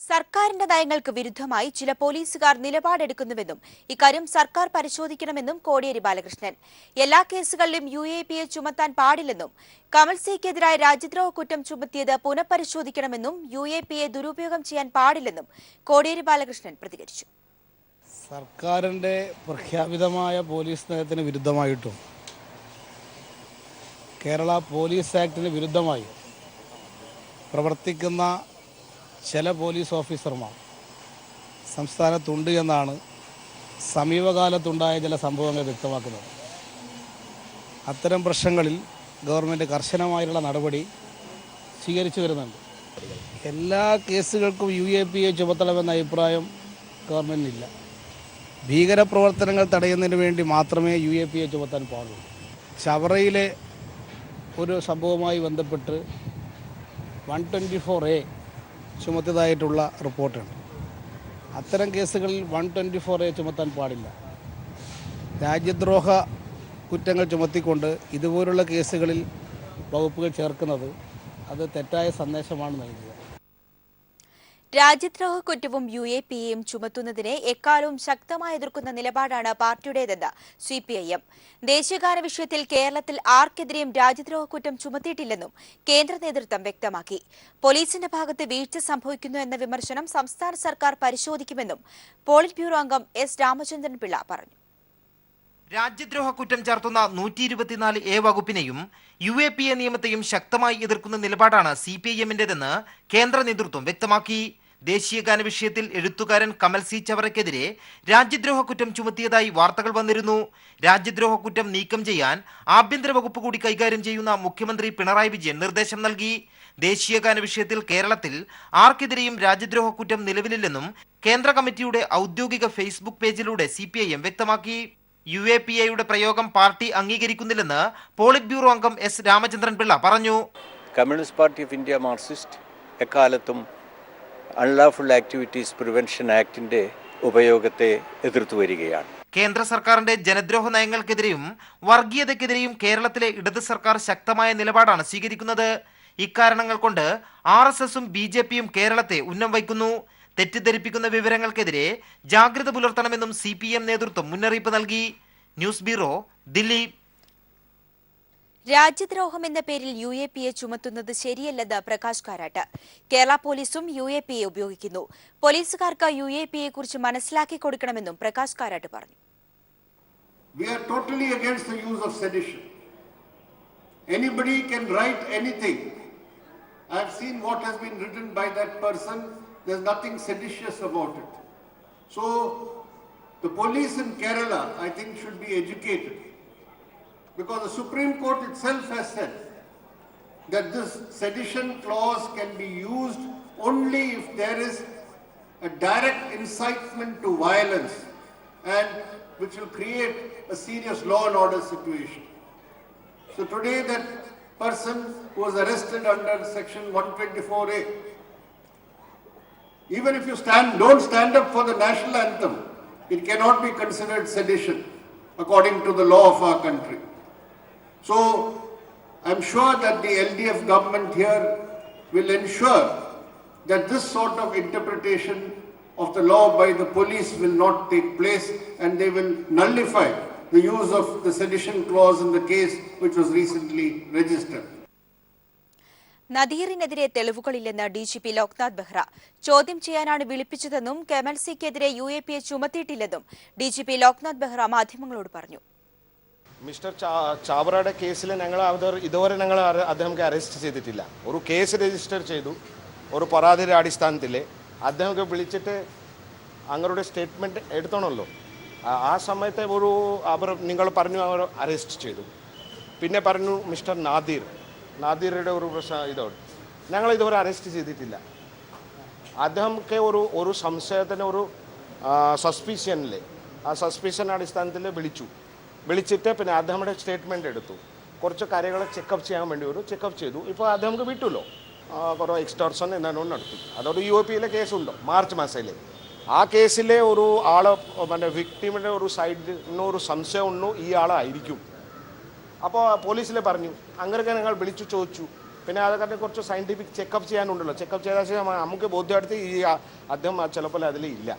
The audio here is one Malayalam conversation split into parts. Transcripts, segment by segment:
സർക്കാരിന്റെ നയങ്ങൾക്ക് വിരുദ്ധമായി ചില പോലീസുകാർ നിലപാടെടുക്കുന്നുവെന്നും ഇക്കാര്യം സർക്കാർ പരിശോധിക്കണമെന്നും കോടിയേരി ബാലകൃഷ്ണൻ. എല്ലാ കേസുകളിലും UAPA ചുമത്താൻ പാടില്ലെന്നും കമൽ സിക്കെതിരായ രാജ്യദ്രോഹ കുറ്റം ചുമത്തിയത് പുനഃപരിശോധിക്കണമെന്നും UAPA ദുരുപയോഗം ചെയ്യാൻ പാടില്ലെന്നും കോടിയേരി ബാലകൃഷ്ണൻ പ്രതികരിച്ചു. സർക്കാരിന്റെ പ്രഖ്യാപിതമായ പോലീസ് നയത്തിന് വിരുദ്ധമായിട്ടും കേരള പോലീസ് ആക്ടിന് വിരുദ്ധമായി പ്രവർത്തിക്കുന്ന ചില പോലീസ് ഓഫീസർമാർ സംസ്ഥാനത്തുണ്ട് എന്നാണ് സമീപകാലത്തുണ്ടായ ചില സംഭവങ്ങൾ വ്യക്തമാക്കുന്നത്. അത്തരം പ്രശ്നങ്ങളിൽ ഗവൺമെൻറ് കർശനമായുള്ള നടപടി സ്വീകരിച്ചു വരുന്നുണ്ട്. എല്ലാ കേസുകൾക്കും UAPA ചുമത്തണമെന്ന അഭിപ്രായം ഗവൺമെൻറ്റിനില്ല. ഭീകരപ്രവർത്തനങ്ങൾ തടയുന്നതിന് വേണ്ടി മാത്രമേ UAPA ചുമത്താൻ പാടുള്ളൂ. ചവറയിലെ ഒരു സംഭവവുമായി ബന്ധപ്പെട്ട് 124A ചുമത്തിയതായിട്ടുള്ള റിപ്പോർട്ടുണ്ട്. അത്തരം കേസുകളിൽ 124A ചുമത്താൻ പാടില്ല. രാജ്യദ്രോഹ കുറ്റങ്ങൾ ചുമത്തിക്കൊണ്ട് ഇതുപോലുള്ള കേസുകളിൽ വകുപ്പുകൾ ചേർക്കുന്നത് അത് തെറ്റായ സന്ദേശമാണ് നൽകുക. രാജ്യദ്രോഹ കുറ്റവും UAPAയും ചുമത്തുന്നതിനെ എക്കാലവും ശക്തമായി എതിർക്കുന്ന നിലപാടാണ് പാർട്ടിയുടേതെന്ന് CPIM. ദേശീയഗാന വിഷയത്തിൽ കേരളത്തിൽ ആർക്കെതിരെയും രാജ്യദ്രോഹ കുറ്റം ചുമത്തിയിട്ടില്ലെന്നും കേന്ദ്ര നേതൃത്വം വ്യക്തമാക്കി. പോലീസിന്റെ ഭാഗത്ത് വീഴ്ച സംഭവിക്കുന്നു എന്ന വിമർശനം സംസ്ഥാന സർക്കാർ പരിശോധിക്കുമെന്നും പോളിറ്റ് ബ്യൂറോ അംഗം S. രാമചന്ദ്രൻ പിള്ള പറഞ്ഞു. രാജ്യദ്രോഹ കുറ്റം ചാർത്തുന്ന 124A വകുപ്പിനെയും UAPA നിയമത്തെയും ശക്തമായി എതിർക്കുന്ന നിലപാടാണ് CPIMന്റേതെന്ന് കേന്ദ്ര നേതൃത്വം വ്യക്തമാക്കി. ദേശീയഗാന വിഷയത്തിൽ എഴുത്തുകാരൻ കമൽ സി ചവറയ്ക്കെതിരെ രാജ്യദ്രോഹ കുറ്റം ചുമത്തിയതായി വാർത്തകൾ വന്നിരുന്നു. രാജ്യദ്രോഹ കുറ്റം നീക്കം ചെയ്യാൻ ആഭ്യന്തര വകുപ്പ് കൂടി കൈകാര്യം ചെയ്യുന്ന മുഖ്യമന്ത്രി പിണറായി വിജയൻ നിർദ്ദേശം നൽകി. ദേശീയഗാന വിഷയത്തിൽ കേരളത്തിൽ ആർക്കെതിരെയും രാജ്യദ്രോഹ കുറ്റം നിലവിലില്ലെന്നും കേന്ദ്ര കമ്മിറ്റിയുടെ ഔദ്യോഗിക ഫേസ്ബുക്ക് പേജിലൂടെ CPIM വ്യക്തമാക്കി. UAPAയുടെ പ്രയോഗം പാർട്ടി അംഗീകരിക്കുന്നില്ലെന്ന് പോളിറ്റ് ബ്യൂറോ അംഗം S. രാമചന്ദ്രൻ പിള്ള പറഞ്ഞു. Communist party of India Marxist എക്കാലത്തും അൺലാഫുൾ ആക്ടിവിറ്റീസ് പ്രിവെൻഷൻ ആക്ടിന്റെ ഉപയോഗത്തെ എതിർത്തു വരികയാണ്. കേന്ദ്ര സർക്കാരിന്റെ ജനദ്രോഹ നയങ്ങൾക്കെതിരെയും വർഗീയതയ്ക്കെതിരെയും കേരളത്തിലെ ഇടത് സർക്കാർ ശക്തമായ നിലപാടാണ് സ്വീകരിക്കുന്നത്. ഇക്കാരണങ്ങൾ കൊണ്ട് RSSും BJPയും കേരളത്തെ ഉന്നം വയ്ക്കുന്നു. തെറ്റിദ്ധരിപ്പിക്കുന്ന വിവരങ്ങൾക്കെതിരെ ജാഗ്രത പുലർത്തണമെന്നും CPM നേതൃത്വം മുന്നറിയിപ്പ് നൽകി. News bureau, Delhi. രാജ്യദ്രോഹം എന്ന പേരിൽ UAPA ചുമത്തുന്നത് ശരിയല്ലെന്ന് പ്രകാശ് കാരാട്ട്. കേരള പോലീസും UAPA ഉപയോഗിക്കുന്നു. പോലീസുകാർക്ക് UAPA കുറിച്ച് മനസ്സിലാക്കി കൊടുക്കണമെന്നും പ്രകാശ് കാരാട്ട് പറഞ്ഞു. We are totally against the use of sedition. Anybody can write anything. I have seen what has been written by that person. There's nothing seditious about it. So the police in Kerala, I think, should be educated, because the Supreme Court itself has said that this sedition clause can be used only if there is a direct incitement to violence, and which will create a serious law and order situation. So today that person who was arrested under section 124A, even if you don't stand up for the national anthem, it cannot be considered sedition according to the law of our country. So I'm sure that the LDF government here will ensure that this sort of interpretation of the law by the police will not take place, and they will nullify the use of the sedition clause in the case which was recently registered. നദീറിനെതിരെ തെളിവുകളില്ലെന്ന് DGP Loknath Behera. ചോദ്യം ചെയ്യാനാണ് വിളിപ്പിച്ചതെന്നും കമൽ സിക്കെതിരെ UAPA ചുമത്തിയിട്ടില്ലെന്നും DGP ലോക്നാഥ് ബെഹ്റ മാധ്യമങ്ങളോട് പറഞ്ഞു. മിസ്റ്റർ ചാവറയുടെ കേസിൽ ഞങ്ങൾ ഇതുവരെ അദ്ദേഹത്തെ അറസ്റ്റ് ചെയ്തിട്ടില്ല. ഒരു കേസ് രജിസ്റ്റർ ചെയ്തു, ഒരു പരാതിയുടെ അടിസ്ഥാനത്തിൽ അദ്ദേഹത്തെ വിളിച്ചിട്ട് അങ്ങരുടെ സ്റ്റേറ്റ്മെൻറ്റ് എടുത്തണമല്ലോ. ആ സമയത്ത് നിങ്ങൾ പറഞ്ഞു അവർ അറസ്റ്റ് ചെയ്തു. പിന്നെ പറഞ്ഞു മിസ്റ്റർ നാദിറുടെ ഒരു ഇതോട് ഞങ്ങൾ ഇതുവരെ അറസ്റ്റ് ചെയ്തിട്ടില്ല. അദ്ദേഹത്തെ ഒരു സംശയത്തിന് ഒരു സസ്പീഷ്യനിൽ ആ സസ്പീഷ്യൻ അടിസ്ഥാനത്തിൽ വിളിച്ചിട്ട് പിന്നെ അദ്ദേഹത്തെ സ്റ്റേറ്റ്മെൻറ്റ് എടുത്തു. കുറച്ച് കാര്യങ്ങൾ ചെക്കപ്പ് ചെയ്യാൻ വേണ്ടി ചെക്കപ്പ് ചെയ്തു. ഇപ്പോൾ അദ്ദേഹത്തെ വിട്ടുല്ലോ. കുറേ എക്സ്റ്റോർഷൻ എന്നാണ് നടത്തി. അതൊരു UAPAയിലെ കേസുണ്ടോ മാർച്ച് മാസത്തിൽ. ആ കേസിലെ ഒരു ആള് വിക്ടിമിൻ്റെ ഒരു സൈഡിൽ ഒരു സംശയം ഉണ്ടോ ഈ ആളായിരിക്കും. അപ്പോൾ പോലീസിൽ പറഞ്ഞു. അങ്ങനെ ഞങ്ങൾ വിളിച്ചു ചോദിച്ചു. പിന്നെ അതൊക്കെ കുറച്ച് സയൻറ്റിഫിക് ചെക്കപ്പ് ചെയ്യാനുണ്ടല്ലോ. ചെക്കപ്പ് ചെയ്ത ശേഷം നമുക്ക് ബോധ്യപ്പെടുത്തി ഈ അദ്ദേഹം ചിലപ്പോൾ അതിൽ ഇല്ല,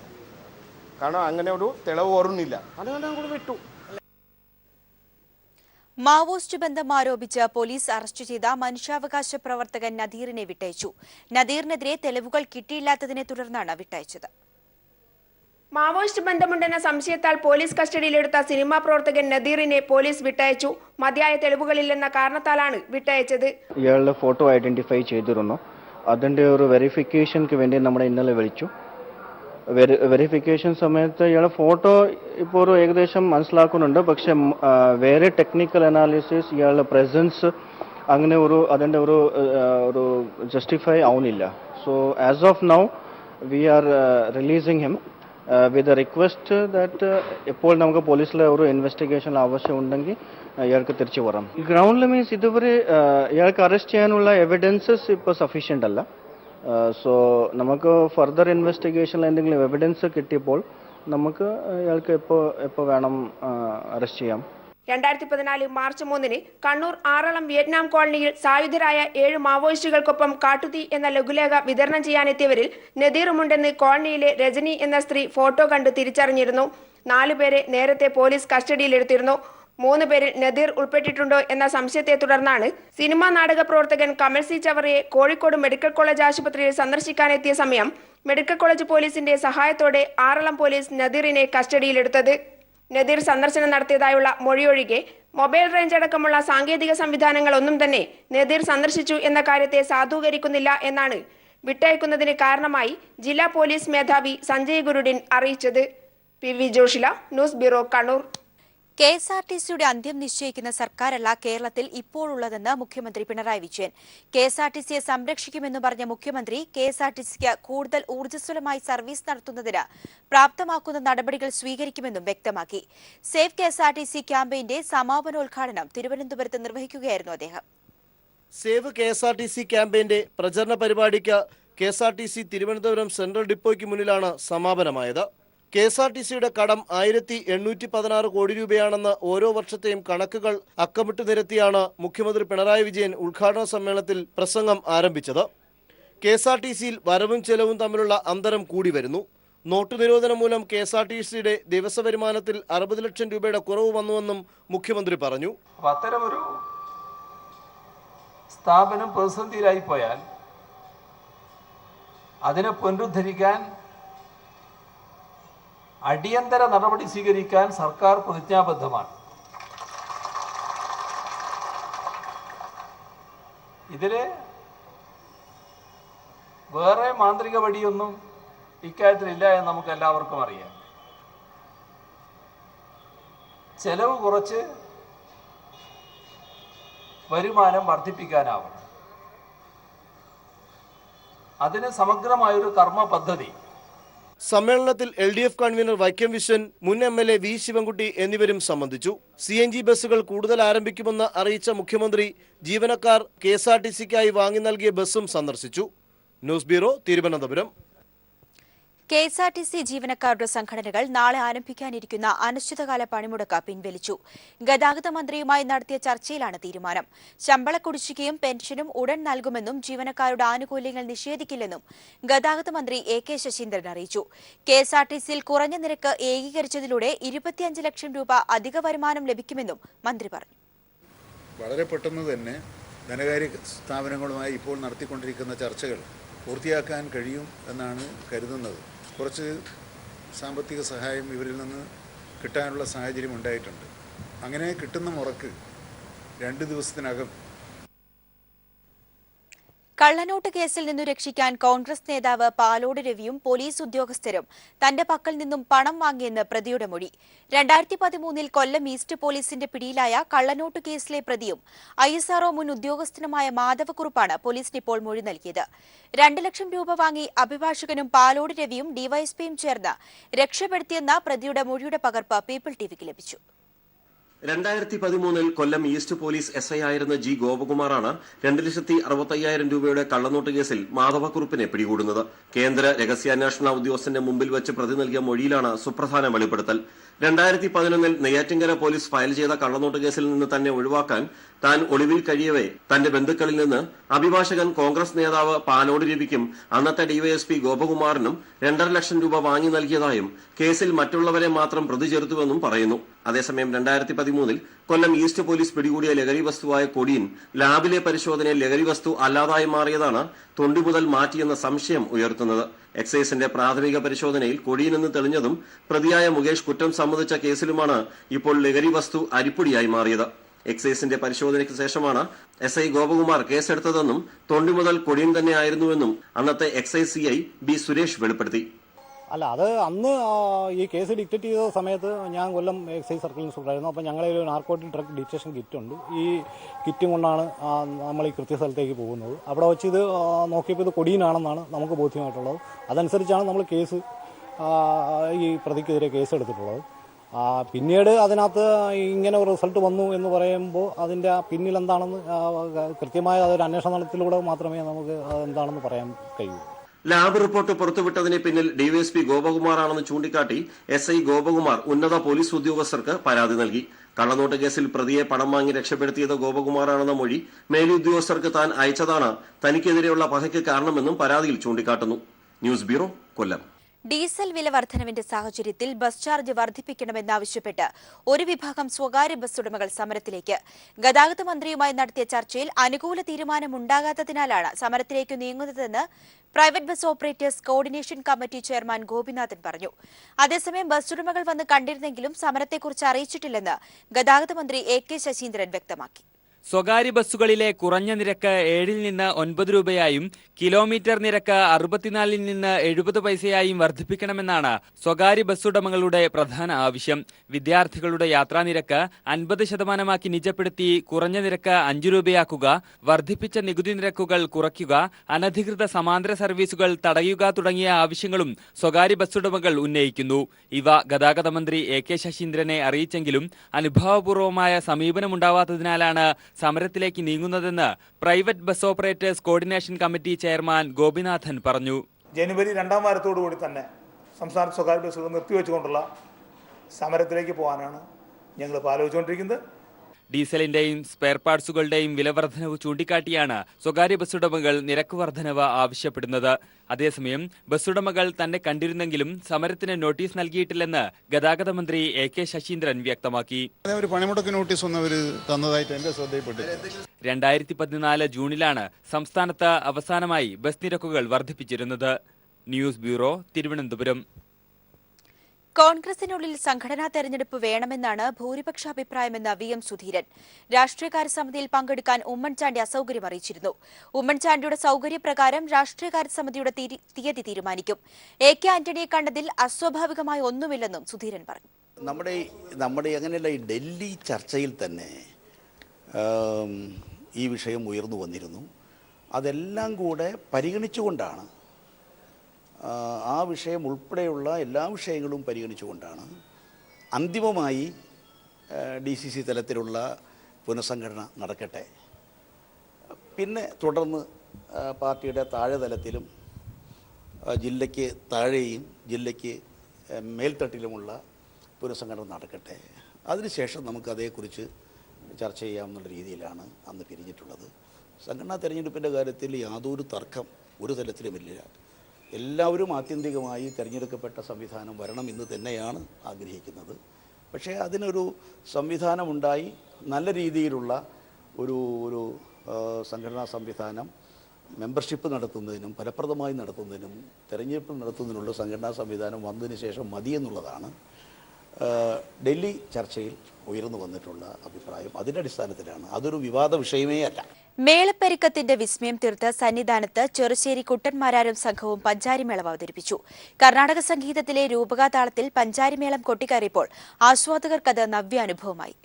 കാരണം അങ്ങനെ ഒരു തെളിവ് ഓർമ്മയില്ല, അതുകൊണ്ട് കൂടി വിട്ടു. മാവോയിസ്റ്റ് ബന്ധം ആരോപിച്ച് പോലീസ് അറസ്റ്റ് ചെയ്ത മനുഷ്യാവകാശ പ്രവർത്തകൻ നദീറിനെ വിട്ടയച്ചു. നദീറിനെതിരെ തെളിവുകൾ കിട്ടിയില്ലാത്തതിനെ തുടർന്നാണ് വിട്ടയച്ചത്. മാവോയിസ്റ്റ് ബന്ധമുണ്ടെന്ന സംശയത്താൽ പോലീസ് കസ്റ്റഡിയിലെടുത്ത സിനിമാ പ്രവർത്തകൻ നദീറിനെ പോലീസ് വിട്ടയച്ചു. മതിയായ തെളിവുകളില്ലെന്ന കാരണത്താലാണ് വിട്ടയച്ചത്. ഇയാളുടെ ഫോട്ടോ ഐഡന്റിഫൈ ചെയ്തിരുന്നു. അതിന്റെ ഒരു വെരിഫിക്കേഷന് വേണ്ടി നമ്മളെ ഇന്നലെ വിളിച്ചു. വെരിഫിക്കേഷൻ സമയത്ത് ഇയാളുടെ ഫോട്ടോ ഇപ്പോൾ ഒരു ഏകദേശം മനസ്സിലാക്കുന്നുണ്ട്. പക്ഷെ വേറെ ടെക്നിക്കൽ അനാലിസിസ് ഇയാളുടെ പ്രസൻസ് അങ്ങനെ അതിൻ്റെ ഒരു ജസ്റ്റിഫൈ ആവുന്നില്ല. So as of now we are releasing him with a request that ഇപ്പോൾ നമുക്ക് പോലീസിലെ ഒരു ഇൻവെസ്റ്റിഗേഷൻ ആവശ്യമുണ്ടെങ്കിൽ ഇയാൾക്ക് തിരിച്ചു വരാം. ഗ്രൗണ്ടിൽ മീൻസ് ഇതുവരെ ഇയാൾക്ക് അറസ്റ്റ് ചെയ്യാനുള്ള എവിഡൻസസ് ഇപ്പോൾ സഫീഷ്യൻ്റ് അല്ല. സോ നമുക്ക് ഫർദർ ഇൻവെസ്റ്റിഗേഷനിൽ എന്തെങ്കിലും എവിഡൻസ് കിട്ടിയപ്പോൾ നമുക്ക് ഇയാൾക്ക് എപ്പോൾ വേണം അറസ്റ്റ് ചെയ്യാം. 2014 മാർച്ച് 3 കണ്ണൂർ ആറളം വിയറ്റ്നാം കോളനിയിൽ സായുധരായ 7 മാവോയിസ്റ്റുകൾക്കൊപ്പം കാട്ടുതീ എന്ന ലഘുലേഖ വിതരണം ചെയ്യാനെത്തിയവരിൽ നദീറുമുണ്ടെന്ന് കോളനിയിലെ രജനി എന്ന സ്ത്രീ ഫോട്ടോ കണ്ട് തിരിച്ചറിഞ്ഞിരുന്നു. 4 പേരെ നേരത്തെ പോലീസ് കസ്റ്റഡിയിലെടുത്തിരുന്നു. 3 പേരിൽ നദീർ ഉൾപ്പെട്ടിട്ടുണ്ടോ എന്ന സംശയത്തെ തുടർന്നാണ് സിനിമാ നാടക പ്രവർത്തകൻ കമൽ സി ചവറയെ കോഴിക്കോട് മെഡിക്കൽ കോളേജ് ആശുപത്രിയിൽ സന്ദർശിക്കാനെത്തിയ സമയം മെഡിക്കൽ കോളേജ് പോലീസിന്റെ സഹായത്തോടെ ആറളം പോലീസ് നദീറിനെ കസ്റ്റഡിയിലെടുത്തത്. നദീർ സന്ദർശനം നടത്തിയതായുള്ള മൊഴിയൊഴികെ മൊബൈൽ റേഞ്ച് അടക്കമുള്ള സാങ്കേതിക സംവിധാനങ്ങളൊന്നും തന്നെ നദീർ സന്ദർശിച്ചു എന്ന കാര്യത്തെ സാധൂകരിക്കുന്നില്ല എന്നാണ് വിട്ടയക്കുന്നതിന് കാരണമായി ജില്ലാ പോലീസ് മേധാവി സഞ്ജയ് ഗുരുഡിൻ അറിയിച്ചത്. PV Joshila, news bureau, Kannur. KSRTCയുടെ അന്ത്യം നിശ്ചയിക്കുന്ന സർക്കാരല്ല കേരളത്തിൽ ഇപ്പോഴുള്ളതെന്ന് മുഖ്യമന്ത്രി പിണറായി വിജയൻ. KSRTCയെ സംരക്ഷിക്കുമെന്ന് പറഞ്ഞ മുഖ്യമന്ത്രി KSRTCക്ക് കൂടുതൽ ഊർജ്ജസ്വലമായി സർവീസ് നടത്തുന്നതിന് പ്രാപ്തമാക്കുന്ന നടപടികൾ സ്വീകരിക്കുമെന്നും വ്യക്തമാക്കി. സേവ് KSRTC ക്യാമ്പയിന്റെ സമാപനോദ്ഘാടനം തിരുവനന്തപുരത്ത് നിർവഹിക്കുകയായിരുന്നു അദ്ദേഹം. സേവ് KSRTC ക്യാമ്പയിന്റെ പ്രചരണ പരിപാടിക്ക് KSRTC തിരുവനന്തപുരം സെൻട്രൽ ഡിപ്പോയ്ക്ക് മുന്നിലാണ് സമാപനമായത്. KSRTCയുടെ കടം 1816 കോടി രൂപയാണെന്ന് ഓരോ വർഷത്തെയും കണക്കുകൾ അക്കമിട്ട് നിരത്തിയാണ് മുഖ്യമന്ത്രി പിണറായി വിജയൻ ഉദ്ഘാടന സമ്മേളനത്തിൽ പ്രസംഗം ആരംഭിച്ചത്. KSRTCയിൽ വരവും ചെലവും തമ്മിലുള്ള അന്തരം കൂടി വരുന്നു. നോട്ട് നിരോധനം മൂലം KSRTCയുടെ ദിവസ വരുമാനത്തിൽ 60 ലക്ഷം രൂപയുടെ കുറവ് വന്നുവെന്നും മുഖ്യമന്ത്രി പറഞ്ഞു. അത്തരമൊരു സ്ഥാപനം പ്രതിസന്ധിയിലായി പോയാൽ അതിനെ പുനരുദ്ധരിക്കാൻ അടിയന്തര നടപടി സ്വീകരിക്കാൻ സർക്കാർ പ്രതിജ്ഞാബദ്ധമാണ്. ഇതില് വേറെ മാന്ത്രിക വടിയൊന്നും ഇക്കാര്യത്തിലില്ല എന്ന് നമുക്ക് എല്ലാവർക്കും അറിയാം. ചെലവ് കുറച്ച് വരുമാനം വർദ്ധിപ്പിക്കാനാവണം. അതിന് സമഗ്രമായൊരു കർമ്മ പദ്ധതി. സമ്മേളനത്തിൽ LDF കൺവീനർ വൈക്കം വിശ്വൻ, മുൻ MLA V ശിവൻകുട്ടി എന്നിവരും സംബന്ധിച്ചു. CNG ബസ്സുകൾ കൂടുതൽ ആരംഭിക്കുമെന്ന് അറിയിച്ച മുഖ്യമന്ത്രി ജീവനക്കാർ KSRTCക്കായി വാങ്ങി നൽകിയ ബസ്സും സന്ദർശിച്ചു. News bureau, Thiruvananthapuram. KSRTC ജീവനക്കാരുടെ സംഘടനകൾ നാളെ ആരംഭിക്കാനിരിക്കുന്ന അനിശ്ചിതകാല പണിമുടക്ക് പിൻവലിച്ചു. ഗതാഗത മന്ത്രിയുമായി നടത്തിയ ചർച്ചയിലാണ് തീരുമാനം. ശമ്പള കുടിശ്ശികയും പെൻഷനും ഉടൻ നൽകുമെന്നും ജീവനക്കാരുടെ ആനുകൂല്യങ്ങൾ നിഷേധിക്കില്ലെന്നും ഗതാഗത മന്ത്രി AK ശശീന്ദ്രൻ അറിയിച്ചു. KSRTCയിൽ കുറഞ്ഞ നിരക്ക് ഏകീകരിച്ചതിലൂടെ 25 ലക്ഷം രൂപ അധിക വരുമാനം ലഭിക്കുമെന്നും മന്ത്രി പറഞ്ഞു. വളരെ പെട്ടെന്ന് തന്നെ ധനകാര്യ സ്ഥാപനങ്ങളുമായി ഇപ്പോൾ നടത്തിക്കൊണ്ടിരിക്കുന്ന ചർച്ചകൾ പൂർത്തിയാക്കാൻ കഴിയും എന്നാണ് കരുതുന്നത്. കുറച്ച് സാമ്പത്തിക സഹായം ഇവരിൽ നിന്ന് കിട്ടാനുള്ള സാഹചര്യം ഉണ്ടായിട്ടുണ്ട്. അങ്ങനെ കിട്ടുന്ന മുറക്ക് 2 ദിവസത്തിനകം കള്ളനോട്ട് കേസിൽ നിന്നു രക്ഷിക്കാൻ കോൺഗ്രസ് നേതാവ് പാലോട് രവിയും പോലീസ് ഉദ്യോഗസ്ഥരും തന്റെ പക്കൽ നിന്നും പണം വാങ്ങിയെന്ന് പ്രതിയുടെ മൊഴി. 2013 കൊല്ലം ഈസ്റ്റ് പോലീസിന്റെ പിടിയിലായ കള്ളനോട്ട് കേസിലെ പ്രതിയും ISRO മുൻ ഉദ്യോഗസ്ഥനുമായ മാധവക്കുറുപ്പാണ് പോലീസിന് ഇപ്പോൾ മൊഴി നൽകിയത്. 2 ലക്ഷം രൂപ വാങ്ങി അഭിഭാഷകനും പാലോട് രവിയും ഡിവൈഎസ്പിയും ചേർന്ന് രക്ഷപ്പെടുത്തിയെന്ന പ്രതിയുടെ മൊഴിയുടെ പകർപ്പ് പീപ്പിൾ ടിവിക്ക് ലഭിച്ചു. 2013 കൊല്ലം ഈസ്റ്റ് പോലീസ് SI ആയിരുന്ന G ഗോപകുമാറാണ് 2,65,000 രൂപയുടെ കള്ളനോട്ട് കേസിൽ മാധവക്കുറുപ്പിനെ പിടികൂടുന്നത്. കേന്ദ്ര രഹസ്യാന്വേഷണ ഉദ്യോഗസ്ഥന്റെ മുമ്പിൽ വെച്ച് പ്രതി നൽകിയ മൊഴിയിലാണ് സുപ്രധാന വെളിപ്പെടുത്തൽ. 2011 നെയ്യാറ്റിൻകര പോലീസ് ഫയൽ ചെയ്ത കള്ളനോട്ട് കേസിൽ നിന്ന് തന്നെ ഒഴിവാക്കാൻ താൻ ഒളിവിൽ കഴിയവേ തന്റെ ബന്ധുക്കളിൽ നിന്ന് അഭിഭാഷകൻ കോൺഗ്രസ് നേതാവ് പാലോട് രവിക്കും അന്നത്തെ DYSP ഗോപകുമാറിനും 2.5 ലക്ഷം രൂപ വാങ്ങി നൽകിയതായും കേസിൽ മറ്റുള്ളവരെ മാത്രം പ്രതി ചേർത്തുവെന്നും പറയുന്നു. അതേസമയം 2013 കൊല്ലം ഈസ്റ്റ് പോലീസ് പിടികൂടിയ ലഹരി വസ്തുവായ കൊടിയൻ ലാബിലെ പരിശോധനയിൽ ലഹരി വസ്തു അല്ലാതായി മാറിയതാണ് തൊണ്ടി മുതൽ മാറ്റിയെന്ന സംശയം ഉയർത്തുന്നത്. എക്സൈസിന്റെ പ്രാഥമിക പരിശോധനയിൽ കൊടിയനെന്ന് തെളിഞ്ഞതും പ്രതിയായ മുകേഷ് കുറ്റം സമ്മതിച്ച കേസിലുമാണ് ഇപ്പോൾ ലഹരി വസ്തു അരിപ്പൊടിയായി മാറിയത്. എക്സൈസിന്റെ പരിശോധനയ്ക്ക് ശേഷമാണ് SI ഗോപകുമാർ കേസെടുത്തതെന്നും തൊണ്ടി മുതൽ കൊടിയൻ തന്നെയായിരുന്നുവെന്നും അന്നത്തെ എക്സൈസ് CI B സുരേഷ് വെളിപ്പെടുത്തി. അല്ല, അത് അന്ന് ഈ കേസ് ഡിക്റ്റേറ്റ് ചെയ്ത സമയത്ത് ഞാൻ കൊല്ലം എക്സൈസ് സർക്കിൾ ഇൻസ്പെക്ടറായിരുന്നു. അപ്പോൾ ഞങ്ങളെ ഒരു നാർക്കോട്ടിക് ഡ്രഗ് ഡിറ്റക്ഷൻ കിറ്റുണ്ട്. ഈ കിറ്റും കൊണ്ടാണ് നമ്മൾ ഈ കൃത്യസ്ഥലത്തേക്ക് പോകുന്നത്. അവിടെ വെച്ച് ഇത് നോക്കിയപ്പോൾ ഇത് കൊടിയനാണെന്നാണ് നമുക്ക് ബോധ്യമായിട്ടുള്ളത്. അതനുസരിച്ചാണ് നമ്മൾ കേസ് ഈ പ്രതിക്കെതിരെ കേസ് എടുത്തിട്ടുള്ളത്. പിന്നീട് അതിനകത്ത് ഇങ്ങനെ ഒരു റിസൾട്ട് വന്നു എന്ന് പറയുമ്പോൾ അതിൻ്റെ പിന്നിൽ എന്താണെന്ന് കൃത്യമായ അതൊരു അന്വേഷണ തലത്തിലൂടെ മാത്രമേ നമുക്ക് എന്താണെന്ന് പറയാൻ കഴിയൂ. ലാബ് റിപ്പോർട്ട് പുറത്തുവിട്ടതിന് പിന്നിൽ DYSP ഗോപകുമാറാണെന്ന് ചൂണ്ടിക്കാട്ടി SI ഗോപകുമാർ ഉന്നത പോലീസ് ഉദ്യോഗസ്ഥർക്ക് പരാതി നൽകി. കള്ളനോട്ട് കേസിൽ പ്രതിയെ പണം വാങ്ങി രക്ഷപ്പെടുത്തിയത് ഗോപകുമാറാണെന്ന മൊഴി മേലുദ്യോഗസ്ഥർക്ക് താൻ അയച്ചതാണ് തനിക്കെതിരെയുള്ള പകയ്ക്ക് കാരണമെന്നും പരാതിയിൽ ചൂണ്ടിക്കാട്ടുന്നു. ന്യൂസ് ബ്യൂറോ, കൊല്ലം. ഡീസൽ വില വർധനവിന്റെ സാഹചര്യത്തിൽ ബസ് ചാർജ് വർദ്ധിപ്പിക്കണമെന്നാവശ്യപ്പെട്ട് ഒരു വിഭാഗം സ്വകാര്യ ബസ് ഉടമകൾ സമരത്തിലേക്ക്. ഗതാഗത മന്ത്രിയുമായി നടത്തിയ ചർച്ചയിൽ അനുകൂല തീരുമാനമുണ്ടാകാത്തതിനാലാണ് സമരത്തിലേക്ക് നീങ്ങുന്നതെന്ന് private bus operators coordination committee chairman Gopinathan പറഞ്ഞു. അതേസമയം ബസ് ഉടമകൾ വന്ന് കണ്ടിരുന്നെങ്കിലും സമരത്തെക്കുറിച്ച് അറിയിച്ചിട്ടില്ലെന്ന് ഗതാഗത മന്ത്രി AK ശശീന്ദ്രൻ വ്യക്തമാക്കി. സ്വകാര്യ ബസ്സുകളിലെ കുറഞ്ഞ നിരക്ക് 7 നിന്ന് 9 രൂപയായും കിലോമീറ്റർ നിരക്ക് 64 നിന്ന് 70 പൈസയായും വർദ്ധിപ്പിക്കണമെന്നാണ് സ്വകാര്യ ബസ് ഉടമകളുടെ പ്രധാന ആവശ്യം. വിദ്യാർത്ഥികളുടെ യാത്രാ നിരക്ക് 50% നിജപ്പെടുത്തി കുറഞ്ഞ നിരക്ക് 5 രൂപയാക്കുക, വർദ്ധിപ്പിച്ച നികുതി നിരക്കുകൾ കുറയ്ക്കുക, അനധികൃത സമാന്തര സർവീസുകൾ തടയുക തുടങ്ങിയ ആവശ്യങ്ങളും സ്വകാര്യ ബസ് ഉടമകൾ ഉന്നയിക്കുന്നു. ഇവ ഗതാഗത മന്ത്രി AK ശശീന്ദ്രനെ അറിയിച്ചെങ്കിലും അനുഭാവപൂർവമായ സമീപനമുണ്ടാവാത്തതിനാലാണ് സമരത്തിലേക്ക് നീങ്ങുന്നതെന്ന് private bus operators coordination committee chairman Gopinathan പറഞ്ഞു. ജനുവരി 2-ാം വാരത്തോടുകൂടി തന്നെ സംസ്ഥാന സ്വകാര്യ ബസ്സുകൾ നിർത്തിവെച്ചുകൊണ്ടുള്ള സമരത്തിലേക്ക് പോകാനാണ് ഞങ്ങൾ ആലോചിച്ചുകൊണ്ടിരിക്കുന്നത്. ഡീസലിന്റെയും സ്പെയർ പാർട്സുകളുടെയും വിലവർദ്ധനവ് ചൂണ്ടിക്കാട്ടിയാണ് സ്വകാര്യ ബസ്സുടമകൾ നിരക്ക് വർധനവ് ആവശ്യപ്പെടുന്നത്. അതേസമയം ബസ്സുടമകൾ തന്നെ കണ്ടിരുന്നെങ്കിലും സമരത്തിന് നോട്ടീസ് നൽകിയിട്ടില്ലെന്ന് ഗതാഗത മന്ത്രി AK ശശീന്ദ്രൻ വ്യക്തമാക്കി. ഒരു പണിമുടക്ക് നോട്ടീസ് ഒന്നും തന്നതായിട്ട് എന്റെ ശ്രദ്ധയിൽപ്പെട്ടു. 2014 ജൂണിലാണ് സംസ്ഥാനത്ത് അവസാനമായി ബസ് നിരക്കുകൾ വർദ്ധിപ്പിച്ചിരുന്നത്. News bureau, Thiruvananthapuram. കോൺഗ്രസിനുള്ളിൽ സംഘടനാ തെരഞ്ഞെടുപ്പ് വേണമെന്നാണ് ഭൂരിപക്ഷ അഭിപ്രായമെന്ന് VM സുധീരൻ. രാഷ്ട്രീയകാര്യ സമിതിയിൽ പങ്കെടുക്കാൻ ഉമ്മൻചാണ്ടി അസൌകര്യം അറിയിച്ചിരുന്നു. ഉമ്മൻചാണ്ടിയുടെ സൌകര്യപ്രകാരം രാഷ്ട്രീയകാര്യ സമിതിയുടെ തീയതി തീരുമാനിക്കും. AK ആന്റണിയെ കണ്ടതിൽ അസ്വാഭാവികമായ ഒന്നുമില്ലെന്നും സുധീരൻ പറഞ്ഞു. നമ്മുടെ അങ്ങനെയല്ല, ഈ ഡൽഹി ചർച്ചയിൽ തന്നെ ഈ വിഷയം ഉയർന്നു വന്നിരുന്നു. അതെല്ലാം കൂടെ പരിഗണിച്ചുകൊണ്ടാണ്, ആ വിഷയം ഉൾപ്പെടെയുള്ള എല്ലാ വിഷയങ്ങളും പരിഗണിച്ചുകൊണ്ടാണ് അന്തിമമായി DCC തലത്തിലുള്ള പുനഃസംഘടന നടക്കട്ടെ, പിന്നെ തുടർന്ന് പാർട്ടിയുടെ താഴെ തലത്തിലും ജില്ലയ്ക്ക് താഴെയും ജില്ലയ്ക്ക് മേൽത്തട്ടിലുമുള്ള പുനഃസംഘടന നടക്കട്ടെ, അതിനുശേഷം നമുക്ക് അതേക്കുറിച്ച് ചർച്ച ചെയ്യാമെന്നുള്ള രീതിയിലാണ് അന്ന് പിരിഞ്ഞിട്ടുള്ളത്. സംഘടനാ തെരഞ്ഞെടുപ്പിൻ്റെ കാര്യത്തിൽ യാതൊരു തർക്കം ഒരു തലത്തിലുമില്ല. എല്ലാവരും ആത്യന്തികമായി തിരഞ്ഞെടുക്കപ്പെട്ട സംവിധാനം വരണം എന്ന് തന്നെയാണ് ആഗ്രഹിക്കുന്നത്. പക്ഷേ അതിനൊരു സംവിധാനമുണ്ടായി നല്ല രീതിയിലുള്ള ഒരു സംഘടനാ സംവിധാനം മെമ്പർഷിപ്പ് നടത്തുന്നതിനും ഫലപ്രദമായി നടത്തുന്നതിനും തെരഞ്ഞെടുപ്പ് നടത്തുന്നതിനുള്ള സംഘടനാ സംവിധാനം വന്നതിന് ശേഷം മതിയെന്നുള്ളതാണ് ഡൽഹി ചർച്ചയിൽ ഉയർന്നു വന്നിട്ടുള്ള അഭിപ്രായം. അതിൻ്റെ അടിസ്ഥാനത്തിലാണ്, അതൊരു വിവാദ വിഷയമേ അല്ല. മേളപ്പെരുക്കത്തിന്റെ വിസ്മയം തീർത്ത് സന്നിധാനത്ത് ചെറുശ്ശേരി കുട്ടന്മാരാരും സംഘവും പഞ്ചാരിമേളം അവതരിപ്പിച്ചു. കർണാടക സംഗീതത്തിലെ രൂപകാതാളത്തിൽ പഞ്ചാരിമേളം കൊട്ടിക്കയറിയപ്പോൾ ആസ്വാദകർക്കത് നവ്യാനുഭവമായി.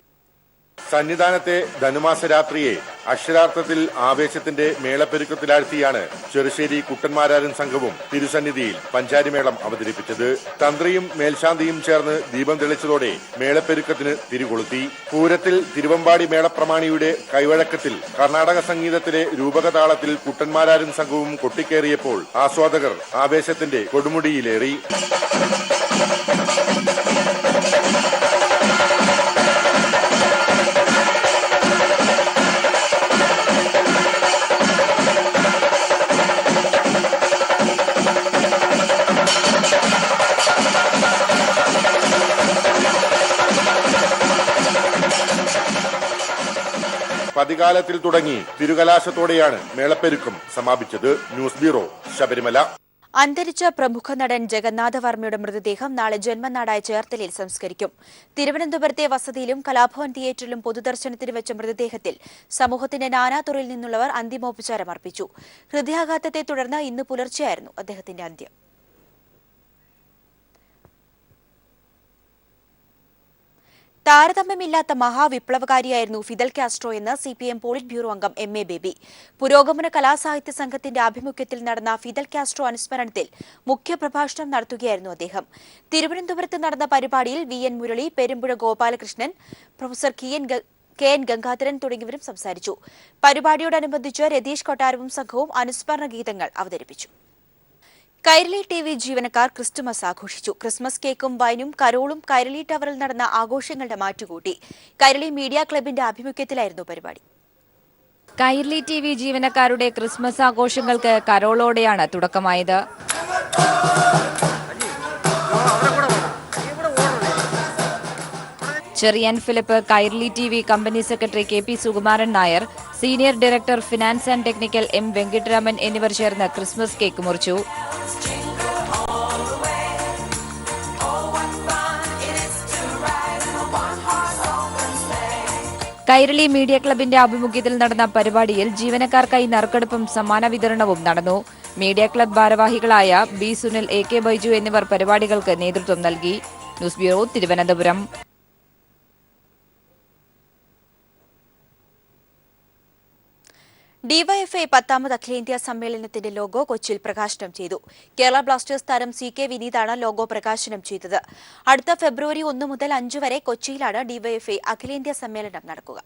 സന്നിധാനത്തെ ധനുമാസ രാത്രിയെ അക്ഷരാർത്ഥത്തിൽ ആവേശത്തിന്റെ മേളപ്പെരുക്കത്തിലാഴ്ത്തിയാണ് ചെറുശ്ശേരി കുട്ടന്മാരാരൻ സംഘവും തിരുസന്നിധിയിൽ പഞ്ചാരിമേളം അവതരിപ്പിച്ചത്. തന്ത്രിയും മേൽശാന്തിയും ചേർന്ന് ദീപം തെളിച്ചതോടെ മേളപ്പെരുക്കത്തിന് തിരികൊളുത്തി. പൂരത്തിൽ തിരുവമ്പാടി മേളപ്രമാണിയുടെ കൈവഴക്കത്തിൽ കർണാടക സംഗീതത്തിലെ രൂപകതാളത്തിൽ കുട്ടന്മാരാരൻ സംഘവും കൊട്ടിക്കേറിയപ്പോൾ ആസ്വാദകർ ആവേശത്തിന്റെ കൊടുമുടിയിലേറി. പതികാലത്തിൽ തുടങ്ങി തിരുകലാശത്തോടെയാണ് മേളപ്പെരുക്കം സമാപിച്ചത്. News bureau, Sabarimala. അന്തരിച്ച പ്രമുഖ നടൻ ജഗന്നാഥ വർമ്മയുടെ മൃതദേഹം നാളെ ജന്മനാടായ ചേർത്തലയിൽ സംസ്കരിക്കും. തിരുവനന്തപുരത്തെ വസതിയിലും കലാഭവൻ തിയേറ്ററിലും പൊതുദർശനത്തിന് വെച്ച മൃതദേഹത്തിൽ സമൂഹത്തിന്റെ നാനാതുറയിൽ നിന്നുള്ളവർ അന്തിമോപചാരം അർപ്പിച്ചു. ഹൃദയാഘാതത്തെ തുടർന്ന് ഇന്ന് പുലർച്ചെയായിരുന്നു അദ്ദേഹത്തിന്റെ അന്ത്യം. താരതമ്യമില്ലാത്ത മഹാവിപ്ലവകാരിയായിരുന്നു ഫിദൽ കാസ്ട്രോ എന്ന് സിപിഎം പോളിറ്റ് ബ്യൂറോ അംഗം എം.എ. ബേബി. പുരോഗമന കലാസാഹിത്യ സംഘത്തിന്റെ ആഭിമുഖ്യത്തിൽ നടന്ന ഫിദൽ കാസ്ട്രോ അനുസ്മരണത്തിൽ മുഖ്യപ്രഭാഷണം നടത്തുകയായിരുന്നു അദ്ദേഹം. തിരുവനന്തപുരത്ത് നടന്ന പരിപാടിയിൽ V N. Murali, Perumpuzha Gopalakrishnan, professor K N Gangadharan തുടങ്ങിയവരും സംസാരിച്ചു. പരിപാടിയോടനുബന്ധിച്ച് രതീഷ് കൊട്ടാരവും സംഘവും അനുസ്മരണ ഗീതങ്ങൾ അവതരിപ്പിച്ചു. കൈരളി ടി.വി. ജീവനക്കാർ ക്രിസ്തുമസ് ആഘോഷിച്ചു. ക്രിസ്മസ് കേക്കും വൈനും കരോളും കൈരളി ടവറിൽ നടന്ന ആഘോഷങ്ങളുടെ മാറ്റുകൂട്ടി. കൈരളി മീഡിയ ക്ലബിന്റെ ആഭിമുഖ്യത്തിലായിരുന്നു പരിപാടി. കൈരളി ടി.വി. ജീവനക്കാരുടെ ക്രിസ്മസ് ആഘോഷങ്ങൾക്ക് കരോളോടെയാണ് തുടക്കമായത്. Cherian Philip, Kairali TV. Company secretary K P. Sukumaran Nair, senior director finance and technical M. Venkataraman എന്നിവർ ചേർന്ന് ക്രിസ്മസ് കേക്ക് മുറിച്ചു. കൈരളി മീഡിയ ക്ലബിന്റെ ആഭിമുഖ്യത്തിൽ നടന്ന പരിപാടിയിൽ ജീവനക്കാർക്കായി നറുക്കെടുപ്പും സമ്മാന വിതരണവും നടന്നു. മീഡിയ ക്ലബ് ഭാരവാഹികളായ B Sunil, A K Baiju എന്നിവർ പരിപാടികൾക്ക് നേതൃത്വം നൽകി. News bureau, Thiruvananthapuram. ഡിവൈഎഫ്ഐ 10ാമത് അഖിലേന്ത്യാ സമ്മേളനത്തിന്റെ ലോഗോ കൊച്ചിയിൽ പ്രകാശനം ചെയ്തു. കേരള ബ്ലാസ്റ്റേഴ്സ് താരം CK വിനീതാണ് ലോഗോ പ്രകാശനം ചെയ്തത്. അടുത്ത ഫെബ്രുവരി 1 മുതൽ 5 വരെ കൊച്ചിയിലാണ് ഡിവൈഎഫ്ഐ അഖിലേന്ത്യാ സമ്മേളനം നടക്കുക.